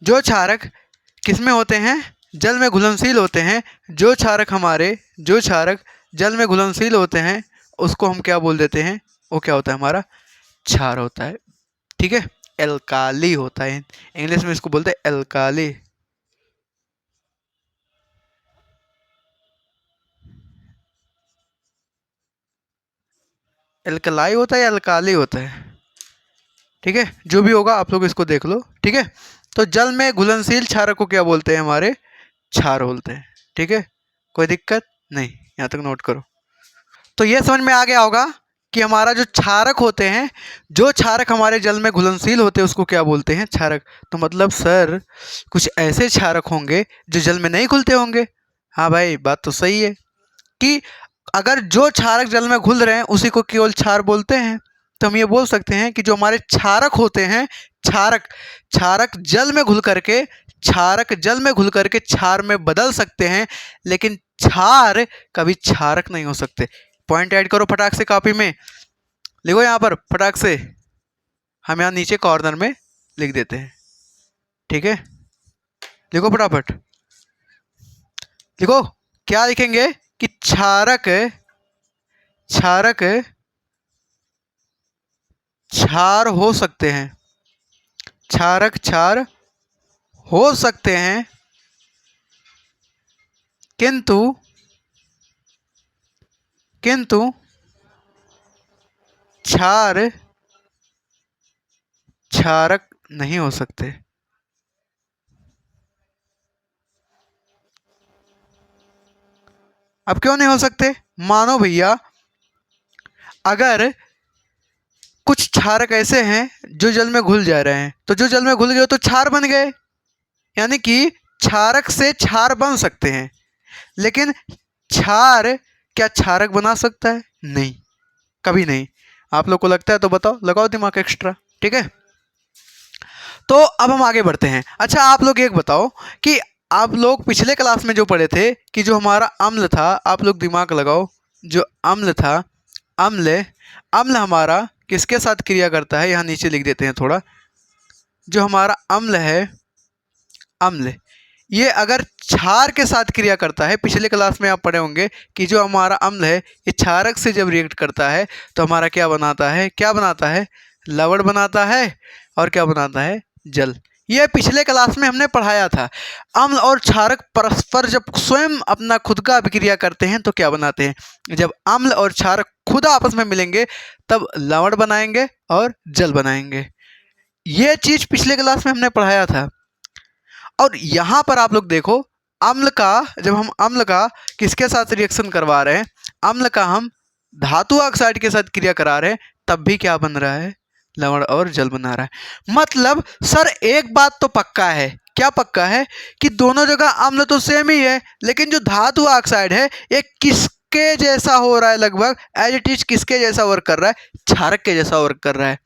जो क्षारक किसमें होते हैं? जल में घुलनशील होते हैं। जो क्षारक हमारे, जो क्षारक जल में घुलनशील होते हैं उसको हम क्या बोल देते हैं? वो क्या होता है? हमारा क्षार होता है। ठीक है, एल्काली होता है, इंग्लिश में इसको बोलते हैं एल्काली। एल्कलाई होता है या एल्काली होता है? ठीक है, जो भी होगा आप लोग इसको देख लो। ठीक है, तो जल में घुलनशील क्षारक को क्या बोलते हैं? हमारे क्षार बोलते हैं। ठीक है, कोई दिक्कत नहीं, यहाँ तक नोट करो। तो ये समझ में आ गया होगा कि हमारा जो क्षारक होते हैं, जो क्षारक हमारे जल में घुलनशील होते हैं उसको क्या बोलते हैं? क्षारक। तो मतलब सर कुछ ऐसे क्षारक होंगे जो जल में नहीं घुलते होंगे। हाँ भाई, बात तो सही है कि अगर जो क्षारक जल में घुल रहे हैं उसी को केवल क्षार बोलते हैं। तो हम ये बोल सकते हैं कि जो हमारे क्षारक होते हैं, क्षारक, क्षारक जल में घुल करके, क्षारक जल में घुल करके क्षार में बदल सकते हैं, लेकिन क्षार कभी क्षारक नहीं हो सकते। पॉइंट ऐड करो फटाक से, कॉपी में लिखो, यहाँ पर फटाक से। हम यहाँ नीचे कॉर्नर में लिख देते हैं। ठीक है, लिखो फटाफट, लिखो। क्या लिखेंगे कि क्षारक, क्षारक क्षार हो सकते हैं। क्षारक क्षार हो सकते हैं, किंतु किंतु क्षार क्षारक नहीं हो सकते। अब क्यों नहीं हो सकते? मानो भैया, अगर कुछ क्षारक ऐसे हैं जो जल में घुल जा रहे हैं, तो जो जल में घुल गए तो क्षार बन गए, यानी कि क्षारक से क्षार बन सकते हैं। लेकिन क्षार क्या क्षारक बना सकता है? नहीं, कभी नहीं। आप लोग को लगता है तो बताओ, लगाओ दिमाग एक्स्ट्रा। ठीक है, तो अब हम आगे बढ़ते हैं। अच्छा, आप लोग एक बताओ कि आप लोग पिछले क्लास में जो पढ़े थे कि जो हमारा अम्ल था, आप लोग दिमाग लगाओ, जो अम्ल था, अम्ल अम्ल हमारा किसके साथ क्रिया करता है? यहाँ नीचे लिख देते हैं थोड़ा। जो हमारा अम्ल है, अम्ल ये अगर क्षार के साथ क्रिया करता है, पिछले क्लास में आप पढ़े होंगे कि जो हमारा अम्ल है ये क्षारक से जब रिएक्ट करता है तो हमारा क्या बनाता है? क्या बनाता है? लवण बनाता है। और क्या बनाता है? जल। ये पिछले क्लास में हमने पढ़ाया था। अम्ल और क्षारक परस्पर जब स्वयं अपना खुद का अभिक्रिया करते हैं तो क्या बनाते हैं? जब अम्ल और क्षारक खुद आपस में मिलेंगे तब लवण बनाएंगे और जल बनाएंगे। ये चीज पिछले क्लास में हमने पढ़ाया था। और यहाँ पर आप लोग देखो, अम्ल का, जब हम अम्ल का किसके साथ रिएक्शन करवा रहे हैं, अम्ल का हम धातु ऑक्साइड के साथ क्रिया करा रहे हैं, तब भी क्या बन रहा है? लवण और जल बना रहा है। मतलब सर एक बात तो पक्का है। क्या पक्का है? कि दोनों जगह अम्ल तो सेम ही है, लेकिन जो धातु ऑक्साइड है ये किसके जैसा हो रहा है? लगभग एज इट इज किसके जैसा वर्क कर रहा है? क्षारक के जैसा वर्क कर रहा है।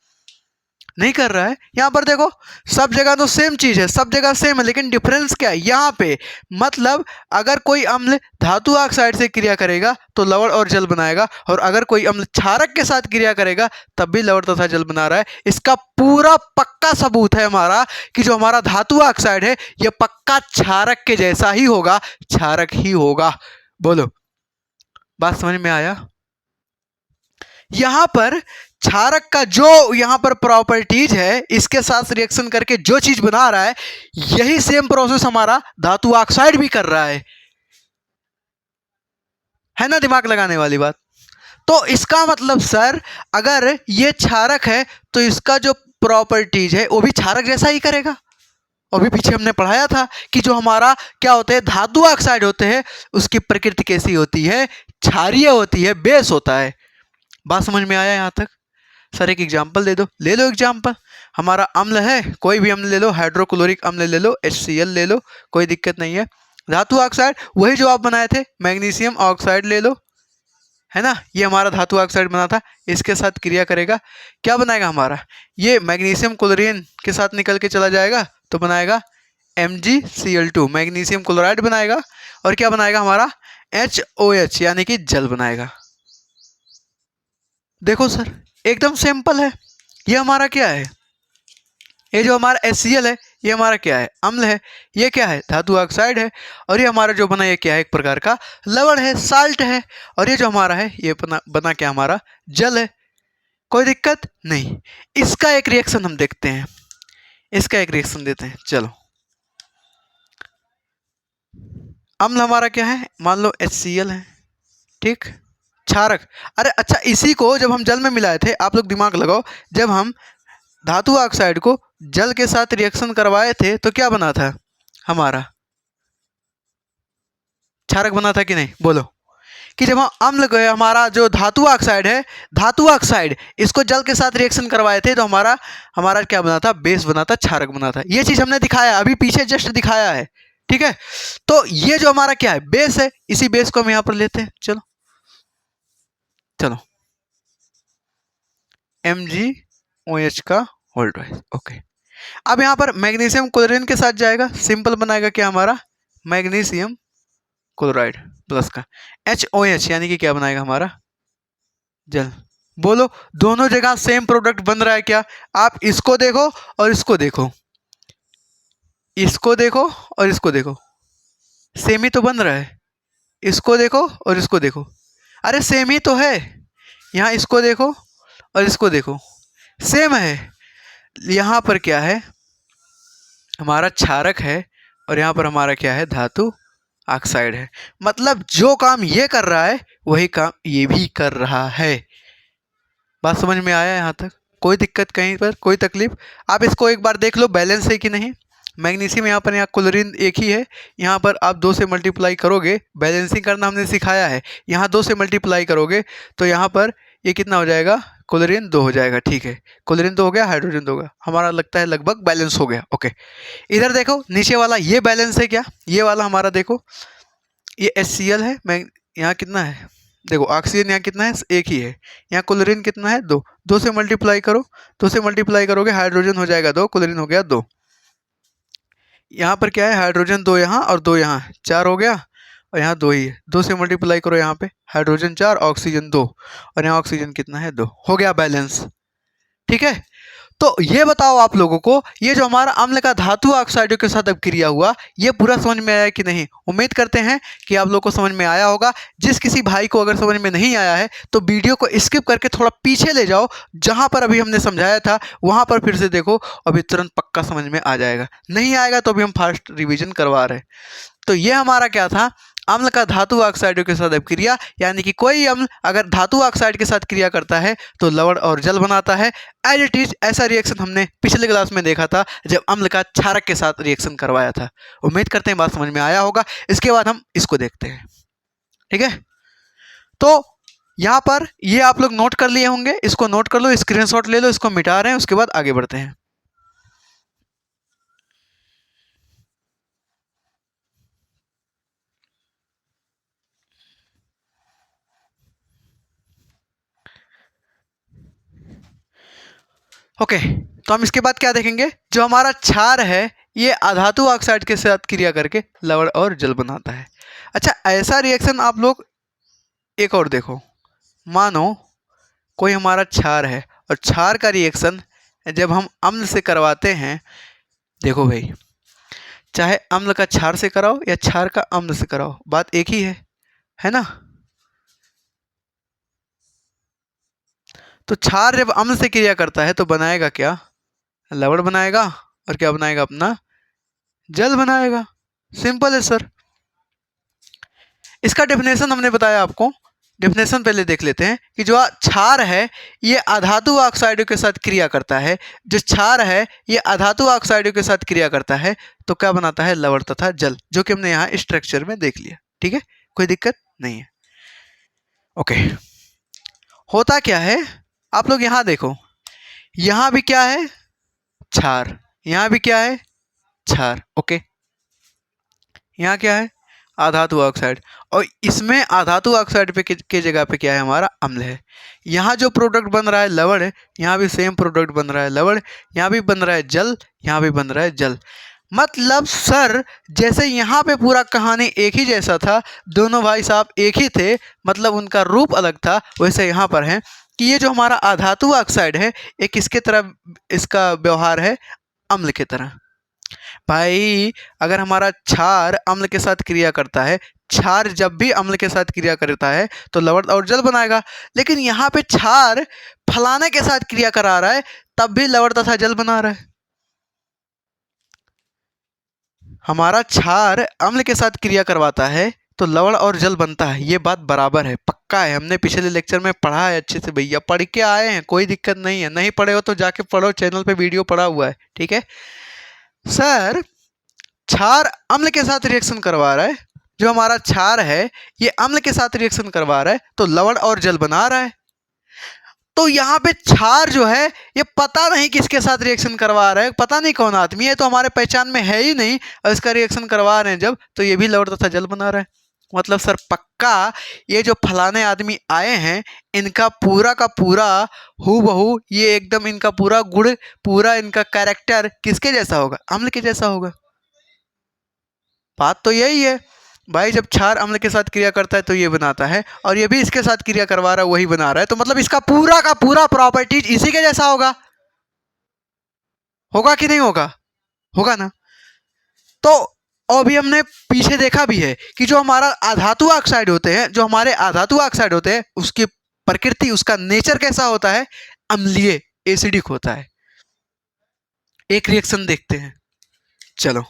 नहीं कर रहा है। यहाँ पर देखो, सब जगह तो सेम चीज है, सब जगह सेम है, लेकिन डिफरेंस क्या है यहाँ पे? मतलब अगर कोई अम्ल धातु ऑक्साइड से क्रिया करेगा तो लवण और जल बनाएगा, और अगर कोई अम्ल क्षारक के साथ क्रिया करेगा तब भी लवण तथा जल बना रहा है। इसका पूरा पक्का सबूत है हमारा कि जो हमारा धातु ऑक्साइड है यह पक्का क्षारक के जैसा ही होगा, क्षारक ही होगा। बोलो, बात समझ में आया? यहां पर क्षारक का जो यहां पर प्रॉपर्टीज है, इसके साथ रिएक्शन करके जो चीज बना रहा है, यही सेम प्रोसेस हमारा धातु ऑक्साइड भी कर रहा है ना? दिमाग लगाने वाली बात। तो इसका मतलब सर, अगर ये क्षारक है तो इसका जो प्रॉपर्टीज है वो भी क्षारक जैसा ही करेगा। और भी पीछे हमने पढ़ाया था कि जो हमारा क्या होते हैं, धातु ऑक्साइड होते हैं, उसकी प्रकृति कैसी होती है? क्षारीय होती है, बेस होता है। बात समझ में आया यहाँ तक? सर एक एग्जाम्पल दे दो। ले लो एग्जाम्पल। हमारा अम्ल है, कोई भी अम्ल ले लो, हाइड्रोक्लोरिक अम्ल ले लो, HCl ले लो, कोई दिक्कत नहीं है। धातु ऑक्साइड वही जो आप बनाए थे, मैग्नीशियम ऑक्साइड ले लो, है ना? ये हमारा धातु ऑक्साइड बना था, इसके साथ क्रिया करेगा, क्या बनाएगा हमारा? ये मैग्नीशियम क्लोरीन के साथ निकल के चला जाएगा तो बनाएगा MgCl2, मैग्नीशियम क्लोराइड बनाएगा। और क्या बनाएगा हमारा? HOH, यानी कि जल बनाएगा। देखो सर, एकदम सिंपल है। ये हमारा क्या है? ये जो हमारा HCl है ये हमारा क्या है? अम्ल है। ये क्या है? धातु ऑक्साइड है। और ये हमारा जो बना ये क्या है? एक प्रकार का लवण है, साल्ट है। और ये जो हमारा है ये बना क्या हमारा? जल है। कोई दिक्कत नहीं। इसका एक रिएक्शन हम देखते हैं, इसका एक रिएक्शन देते हैं। चलो, अम्ल हमारा क्या है? मान लो HCl है, ठीक। क्षारक, अरे अच्छा, इसी को जब हम जल में मिलाए थे, आप लोग दिमाग लगाओ, जब हम धातु ऑक्साइड को जल के साथ रिएक्शन करवाए थे तो क्या बना था? हमारा क्षारक बना था कि नहीं? बोलो। कि जब हम अम्ल को, हमारा जो धातु ऑक्साइड है, धातु ऑक्साइड इसको जल के साथ रिएक्शन करवाए थे तो हमारा हमारा क्या बना था? बेस बना था, क्षारक बना था। ये चीज हमने दिखाया, अभी पीछे जस्ट दिखाया है, ठीक है। तो ये जो हमारा क्या है? बेस है। इसी बेस को हम यहां पर लेते हैं। चलो चलो, MgOH का होल ट्वाइस। ओके, अब यहां पर मैग्नीशियम क्लोरीन के साथ जाएगा, सिंपल बनाएगा क्या हमारा? मैग्नीशियम क्लोराइड प्लस का HOH, यानी कि क्या बनाएगा हमारा? जल। बोलो, दोनों जगह सेम प्रोडक्ट बन रहा है क्या? आप इसको देखो और इसको देखो, इसको देखो और इसको देखो, सेम ही तो बन रहा है। इसको देखो और इसको देखो, अरे सेम ही तो है। यहाँ इसको देखो और इसको देखो, सेम है। यहाँ पर क्या है? हमारा क्षारक है और यहाँ पर हमारा क्या है, धातु ऑक्साइड है। मतलब जो काम ये कर रहा है वही काम ये भी कर रहा है। बात समझ में आया यहाँ तक? कोई दिक्कत कहीं पर, कोई तकलीफ? आप इसको एक बार देख लो बैलेंस है कि नहीं। मैग्नीशियम यहाँ पर, यहाँ क्लोरीन एक ही है, यहाँ पर आप 2 से मल्टीप्लाई करोगे, बैलेंसिंग करना हमने सिखाया है, यहाँ 2 से मल्टीप्लाई करोगे तो यहाँ पर ये कितना हो जाएगा, क्लोरीन 2 हो जाएगा। ठीक है, क्लोरीन 2 हो गया, हाइड्रोजन 2 हो गया, हमारा लगता है लगभग बैलेंस हो गया। ओके, इधर देखो नीचे वाला ये बैलेंस है क्या, ये वाला हमारा देखो ये HCl है। मैं यहाँ कितना है देखो, ऑक्सीजन यहाँ कितना है, एक ही है। यहाँ क्लोरीन कितना है, 2, 2 से मल्टीप्लाई करो, 2 से मल्टीप्लाई करोगे हाइड्रोजन हो जाएगा 2, क्लोरीन हो गया 2। यहाँ पर क्या है, हाइड्रोजन 2 यहाँ और 2 यहाँ, 4 हो गया, और यहाँ 2 ही है। 2 से मल्टीप्लाई करो यहाँ पे, हाइड्रोजन 4, ऑक्सीजन 2, और यहाँ ऑक्सीजन कितना है, 2, हो गया बैलेंस। ठीक है, तो ये बताओ आप लोगों को, ये जो हमारा अम्ल का धातु ऑक्साइडों के साथ अब क्रिया हुआ, ये पूरा समझ में आया कि नहीं? उम्मीद करते हैं कि आप लोगों को समझ में आया होगा। जिस किसी भाई को अगर समझ में नहीं आया है तो वीडियो को स्किप करके थोड़ा पीछे ले जाओ, जहां पर अभी हमने समझाया था वहां पर फिर से देखो, अभी तुरंत पक्का समझ में आ जाएगा। नहीं आएगा तो अभी हम फास्ट रिविजन करवा रहे हैं। तो ये हमारा क्या था, अम्ल का धातु ऑक्साइडों के साथ क्रिया, यानी कि कोई अम्ल अगर धातु ऑक्साइड के साथ क्रिया करता है तो लवण और जल बनाता है। एज इट इज ऐसा रिएक्शन हमने पिछले क्लास में देखा था जब अम्ल का क्षारक के साथ रिएक्शन करवाया था। उम्मीद करते हैं बात समझ में आया होगा। इसके बाद हम इसको देखते हैं। ठीक है, तो यहाँ पर ये आप लोग नोट कर लिए होंगे, इसको नोट कर लो, स्क्रीनशॉट ले लो, इसको मिटा रहे हैं, उसके बाद आगे बढ़ते हैं। ओके, तो हम इसके बाद क्या देखेंगे, जो हमारा क्षार है ये अधातु ऑक्साइड के साथ क्रिया करके लवण और जल बनाता है। अच्छा, ऐसा रिएक्शन आप लोग एक और देखो, मानो कोई हमारा क्षार है और क्षार का रिएक्शन जब हम अम्ल से करवाते हैं, देखो भाई, चाहे अम्ल का क्षार से कराओ या क्षार का अम्ल से कराओ, बात एक ही है ना? तो क्षार जब अम्ल से क्रिया करता है तो बनाएगा क्या, लवण बनाएगा, और क्या बनाएगा, अपना जल बनाएगा। सिंपल है सर। इसका डेफिनेशन हमने बताया आपको, डेफिनेशन पहले देख लेते हैं कि जो क्षार है ये अधातु ऑक्साइडों के साथ क्रिया करता है। जो क्षार है ये अधातु ऑक्साइडों के साथ क्रिया करता है तो क्या बनाता है, लवण तथा जल, जो कि हमने यहाँ स्ट्रक्चर में देख लिया। ठीक है, कोई दिक्कत नहीं है। ओके, होता क्या है, आप लोग यहाँ देखो, यहाँ भी क्या है, क्षार, यहाँ भी क्या है, क्षार। ओके, यहाँ क्या है, आधातु ऑक्साइड, और इसमें आधातु ऑक्साइड पे के जगह पे क्या है, हमारा अम्ल है। यहाँ जो प्रोडक्ट बन रहा है लवण है, यहाँ भी सेम प्रोडक्ट बन रहा है लवण, यहाँ भी बन रहा है जल, यहाँ भी बन रहा है जल। मतलब सर, जैसे यहाँ पे पूरा कहानी एक ही जैसा था, दोनों भाई साहब एक ही थे, मतलब उनका रूप अलग था, वैसे यहाँ पर है कि ये जो हमारा आधातु ऑक्साइड है ये किसके तरह इसका व्यवहार है, अम्ल की तरह। भाई अगर हमारा क्षार अम्ल के साथ क्रिया करता है, क्षार जब भी अम्ल के साथ क्रिया करता है तो लवण और जल बनाएगा, लेकिन यहाँ पे क्षार फलाने के साथ क्रिया करा रहा है तब भी लवण तथा जल बना रहा है। हमारा क्षार अम्ल के साथ क्रिया करवाता है तो लवण और जल बनता है, ये बात बराबर है, पक्का है, हमने पिछले लेक्चर में पढ़ा है अच्छे से भैया, पढ़ के आए हैं, कोई दिक्कत नहीं है। नहीं पढ़े हो तो जाके पढ़ो, चैनल पे वीडियो पड़ा हुआ है। ठीक है सर, क्षार अम्ल के साथ रिएक्शन करवा रहा है, जो हमारा क्षार है ये अम्ल के साथ रिएक्शन करवा रहा है तो लवण और जल बना रहा है। तो यहाँ पे क्षार जो है ये पता नहीं किसके साथ रिएक्शन करवा रहा है, पता नहीं कौन आदमी है, तो हमारे पहचान में है ही नहीं, और इसका रिएक्शन करवा रहे हैं जब, तो ये भी लवण तथा जल बना रहा है। मतलब सर पक्का ये जो फलाने आदमी आए हैं इनका पूरा का पूरा हूबहू, ये एकदम इनका पूरा गुण, पूरा इनका कैरेक्टर किसके जैसा होगा, अम्ल के जैसा होगा। बात तो यही है भाई, जब क्षार अम्ल के साथ क्रिया करता है तो ये बनाता है, और ये भी इसके साथ क्रिया करवा रहा है, वही बना रहा है, तो मतलब इसका पूरा का पूरा प्रॉपर्टीज इसी के जैसा होगा। होगा कि नहीं होगा, होगा ना? तो अभी हमने पीछे देखा भी है कि जो हमारा आधातु ऑक्साइड होते हैं, जो हमारे आधातु ऑक्साइड होते हैं, उसकी प्रकृति, उसका नेचर कैसा होता है, अम्लीय, एसिडिक होता है। एक रिएक्शन देखते हैं, चलो,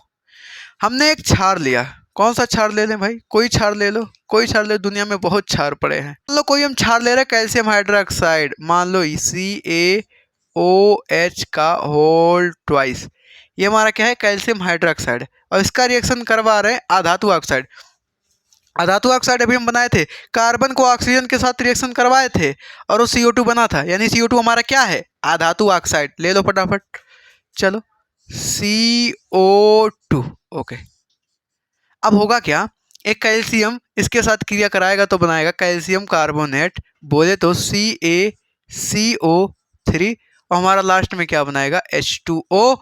हमने एक क्षार लिया। कौन सा क्षार ले लें भाई? कोई क्षार ले लो, कोई क्षार ले, दुनिया में बहुत क्षार पड़े हैं। मान लो कोई हम क्षार ले रहे हैं कैल्शियम हाइड्रोक्साइड, मान लो CaOH का होल ट्वाइस। ये हमारा क्या है? Calcium hydroxide. और इसका रिएक्शन करवा रहे हैं अधातु ऑक्साइड। अधातु ऑक्साइड अभी हम बनाए थे, कार्बन को ऑक्सीजन के साथ रिएक्शन करवाए थे और वो CO2 बना था, यानी CO2 हमारा क्या है? अधातु ऑक्साइड। ले लो फटाफट, चलो CO2। ओके, अब होगा क्या? एक कैल्शियम इसके साथ क्रिया कराएगा तो बनाएगा कैल्शियम कार्बोनेट, बोले तो CaCO3, और हमारा लास्ट में क्या बनाएगा? H2O,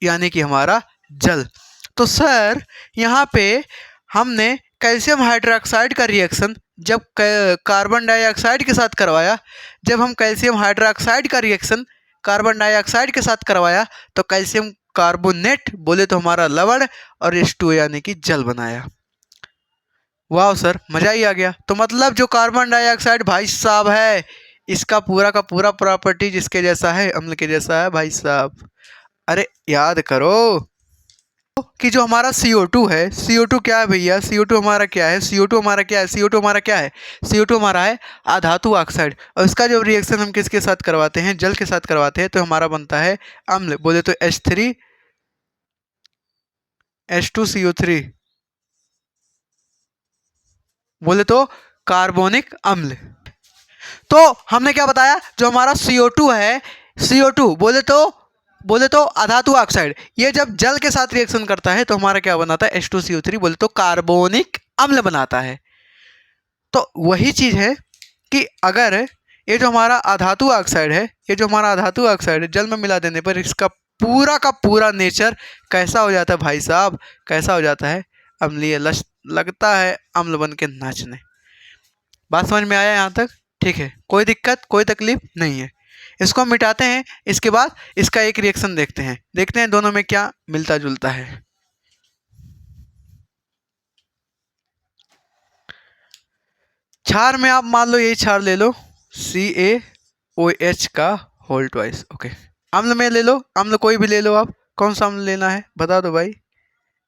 यानी कि हमारा जल। तो सर यहाँ पे हमने कैल्शियम हाइड्रोक्साइड का रिएक्शन जब कार्बन डाइऑक्साइड के साथ करवाया, जब हम कैल्शियम हाइड्रोक्साइड का रिएक्शन कार्बन डाइऑक्साइड के साथ करवाया तो कैल्शियम कार्बोनेट, बोले तो हमारा लवण, और H2O यानी कि जल बनाया। वाह सर, मजा ही आ गया। तो मतलब जो कार्बन डाइऑक्साइड भाई साहब है, इसका पूरा का पूरा प्रॉपर्टी इसके जैसा है, अम्ल के जैसा है भाई साहब। अरे याद करो कि जो हमारा CO2 है, CO2 क्या है भैया? CO2 हमारा क्या है? CO2 हमारा क्या है? CO2 हमारा क्या है? CO2 हमारा है अधातु ऑक्साइड। और इसका जब रिएक्शन हम किसके साथ करवाते हैं? जल के साथ करवाते हैं, तो हमारा बनता है अम्ल, बोले तो H2CO3, बोले तो कार्बोनिक अम्ल। तो हमने क्या बताया? जो हमारा CO2 है, CO2 बोले तो अधातु ऑक्साइड, ये जब जल के साथ रिएक्शन करता है तो हमारा क्या बनाता है? H2CO3, बोले तो कार्बोनिक अम्ल बनाता है। तो वही चीज है कि अगर ये जो हमारा अधातु ऑक्साइड है, ये जो हमारा अधातु ऑक्साइड है, जल में मिला देने पर इसका पूरा का पूरा नेचर कैसा हो जाता है भाई साहब? कैसा हो जाता है? अम्लीय, लगता है अम्ल बन के नाचने। बात समझ में आया यहाँ तक? ठीक है, कोई दिक्कत कोई तकलीफ नहीं है। इसको हम मिटाते हैं, इसके बाद इसका एक रिएक्शन देखते हैं दोनों में क्या मिलता जुलता है। क्षार में आप मान लो यही क्षार ले लो, CaOH का होल ट्वाइस। ओके, अम्ल में ले लो, अम्ल कोई भी ले लो आप, कौन सा अम्ल लेना है बता दो भाई?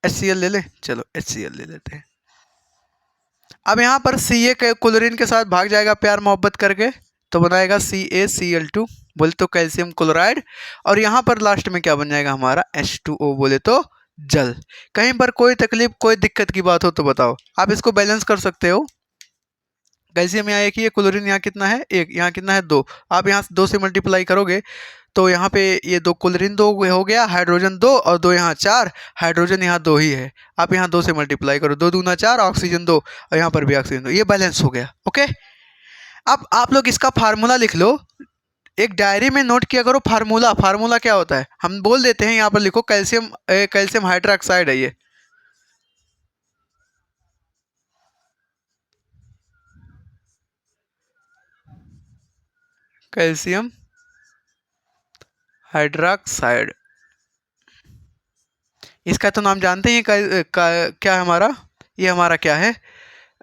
HCl ले लें? चलो HCl ले लेते हैं। अब यहाँ पर Ca के क्लोरीन के साथ भाग जाएगा प्यार मोहब्बत करके, तो बनाएगा CaCl2, बोले तो कैल्शियम क्लोराइड। और यहाँ पर लास्ट में क्या बन जाएगा? हमारा H2O, बोले तो जल। कहीं पर कोई तकलीफ कोई दिक्कत की बात हो तो बताओ, आप इसको बैलेंस कर सकते हो। कैल्शियम यहाँ एक ही है, क्लोरीन यहाँ कितना है? एक। यहाँ कितना है? दो। आप यहाँ 2 से मल्टीप्लाई करोगे तो यहाँ पे ये 2 क्लोरीन 2 हो गया, हाइड्रोजन 2, और 2 यहाँ 4, हाइड्रोजन यहाँ 2 ही है। आप यहाँ 2 से मल्टीप्लाई करो, 2 दूना 4, ऑक्सीजन 2, और यहाँ पर भी ऑक्सीजन 2, ये बैलेंस हो गया। ओके, अब आप लोग इसका फार्मूला लिख लो, एक डायरी में नोट किया करो। फार्मूला क्या होता है हम बोल देते हैं, यहाँ पर लिखो कैल्शियम हाइड्रोक्साइड है ये। कैल्शियम हाइड्रोक्साइड, इसका तो नाम जानते हैं। क्या है हमारा? ये हमारा क्या है?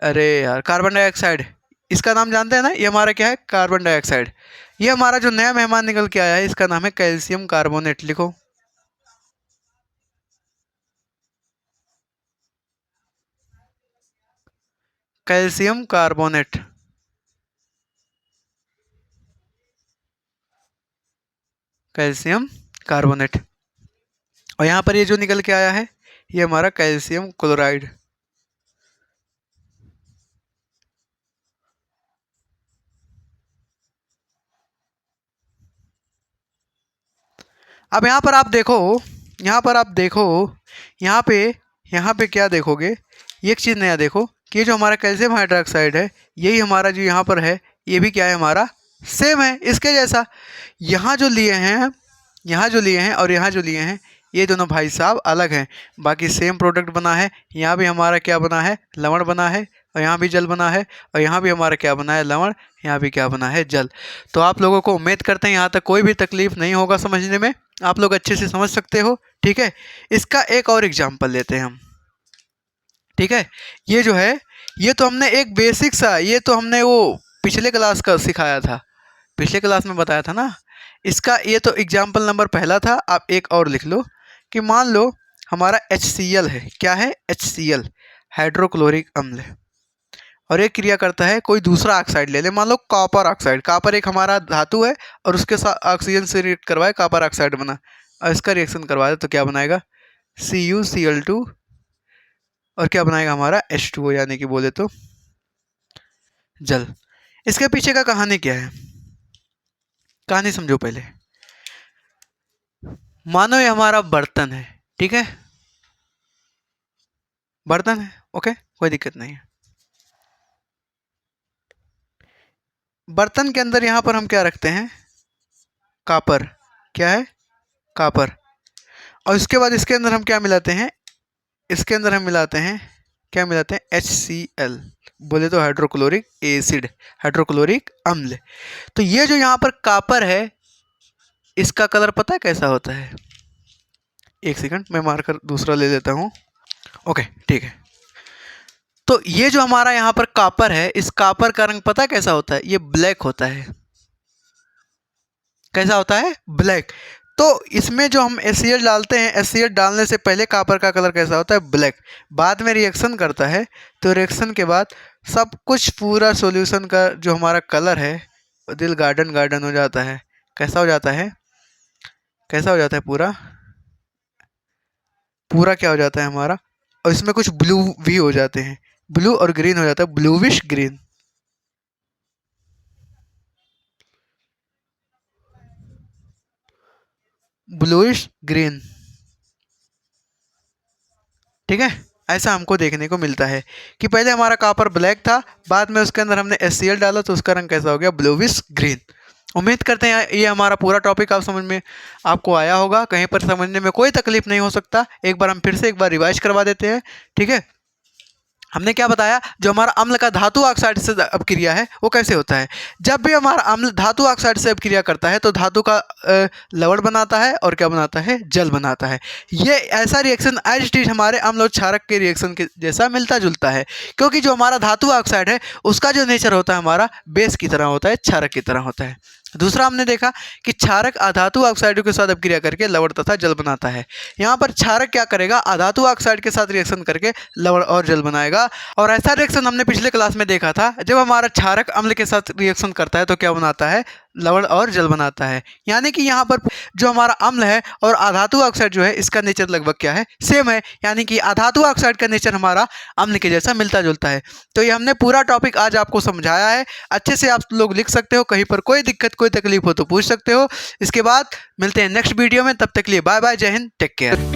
अरे यार, कार्बन डाइऑक्साइड। इसका नाम जानते हैं ना, ये हमारा क्या है? Carbon dioxide. ये हमारा जो नया मेहमान निकल के आया है, इसका नाम है कैल्शियम कार्बोनेट। लिखो, कैल्शियम कार्बोनेट। Calcium carbonate. और यहाँ पर ये जो निकल के आया है, ये हमारा कैल्शियम क्लोराइड। अब यहाँ पर आप देखो, यहाँ पे क्या देखोगे? एक चीज़ नया देखो कि ये जो हमारा कैल्शियम हाइड्रोक्साइड है, यही हमारा जो यहाँ पर है, ये भी क्या है? हमारा सेम है, इसके जैसा। यहाँ जो लिए हैं, यहाँ जो लिए हैं और यहाँ जो लिए हैं, ये दोनों भाई साहब अलग हैं, बाकी सेम प्रोडक्ट बना है। यहाँ भी हमारा क्या बना है? लवण बना है, और यहाँ भी जल बना है, और यहाँ भी हमारा क्या बना है? लवण। यहाँ भी क्या बना है? जल। तो आप लोगों को उम्मीद करते हैं यहाँ तक कोई भी तकलीफ नहीं होगा समझने में, आप लोग अच्छे से समझ सकते हो। ठीक है, इसका एक और एग्जाम्पल लेते हैं हम। ठीक है, ये जो है, ये तो हमने एक बेसिक सा, ये तो हमने वो पिछले क्लास का सिखाया था, पिछले क्लास में बताया था ना। इसका ये तो एग्जाम्पल नंबर पहला था। आप एक और लिख लो कि मान लो हमारा HCl है। क्या है? HCl, हाइड्रोक्लोरिक अम्ल। और ये क्रिया करता है कोई दूसरा ऑक्साइड ले ले, मान लो कॉपर ऑक्साइड। कॉपर एक हमारा धातु है और उसके साथ ऑक्सीजन से रिएक्ट करवाए कॉपर ऑक्साइड बना, और इसका रिएक्शन करवा दे तो क्या बनाएगा? CuCl2, और क्या बनाएगा हमारा? H2O, यानी कि बोले तो जल। इसके पीछे का कहानी क्या है? कहानी समझो पहले। मानो ये हमारा बर्तन है, ठीक है? बर्तन है, ओके, कोई दिक्कत नहीं है। बर्तन के अंदर यहाँ पर हम क्या रखते हैं? कॉपर। क्या है? कॉपर। और इसके बाद इसके अंदर हम क्या मिलाते हैं? इसके अंदर हम मिलाते हैं, क्या मिलाते हैं? HCl, बोले तो हाइड्रोक्लोरिक एसिड, हाइड्रोक्लोरिक अम्ल। तो ये जो यहाँ पर कॉपर है, इसका कलर पता है कैसा होता है? एक सेकंड, मैं मार्कर दूसरा ले लेता हूँ। ओके, ठीक है। तो ये जो हमारा यहाँ पर कॉपर है, इस कॉपर का रंग पता है कैसा होता है? ये ब्लैक होता है। कैसा होता है? ब्लैक। तो इसमें जो हम HCl डालते हैं, HCl डालने से पहले कॉपर का कलर कैसा होता है? ब्लैक। बाद में रिएक्शन करता है, तो रिएक्शन के बाद सब कुछ पूरा सॉल्यूशन का जो हमारा कलर है, दिल गार्डन गार्डन हो जाता है। कैसा हो जाता है? कैसा हो जाता है? पूरा पूरा क्या हो जाता है हमारा? और इसमें कुछ ब्लू भी हो जाते हैं, ब्लू और ग्रीन हो जाता है, ब्लूविश ग्रीन। ब्लूइश ग्रीन, ठीक है? ऐसा हमको देखने को मिलता है कि पहले हमारा कॉपर ब्लैक था, बाद में उसके अंदर हमने HCl डाला तो उसका रंग कैसा हो गया? Bluish green. उम्मीद करते हैं ये हमारा पूरा टॉपिक आप समझ में आपको आया होगा, कहीं पर समझने में कोई तकलीफ नहीं हो सकता। एक बार हम फिर से एक बार रिवाइज करवा देते हैं, ठीक है? हमने क्या बताया? जो हमारा अम्ल का धातु ऑक्साइड से अपक्रिया है वो कैसे होता है? जब भी हमारा अम्ल धातु ऑक्साइड से अपक्रिया करता है तो धातु का लवण बनाता है और क्या बनाता है? जल बनाता है। ये ऐसा रिएक्शन एज इट इज हमारे अम्ल और क्षारक के रिएक्शन के जैसा मिलता जुलता है, क्योंकि जो हमारा धातु ऑक्साइड है उसका जो नेचर होता है हमारा बेस की तरह होता है, क्षारक की तरह होता है। दूसरा हमने देखा कि क्षारक अधातु ऑक्साइडों के साथ अपक्रिया करके लवण तथा जल बनाता है। यहाँ पर क्षारक क्या करेगा? अधातु ऑक्साइड के साथ रिएक्शन करके लवण और जल बनाएगा। और ऐसा रिएक्शन हमने पिछले क्लास में देखा था, जब हमारा क्षारक अम्ल के साथ रिएक्शन करता है तो क्या बनाता है? लवण और जल बनाता है। यानी कि यहाँ पर जो हमारा अम्ल है और अधातु ऑक्साइड जो है, इसका नेचर लगभग क्या है? सेम है। यानी कि अधातु ऑक्साइड का नेचर हमारा अम्ल के जैसा मिलता जुलता है। तो ये हमने पूरा टॉपिक आज आपको समझाया है, अच्छे से आप लोग लिख सकते हो, कहीं पर कोई दिक्कत कोई तकलीफ हो तो पूछ सकते हो। इसके बाद मिलते हैं नेक्स्ट वीडियो में, तब तक के लिए बाय बाय, जय हिंद, टेक केयर।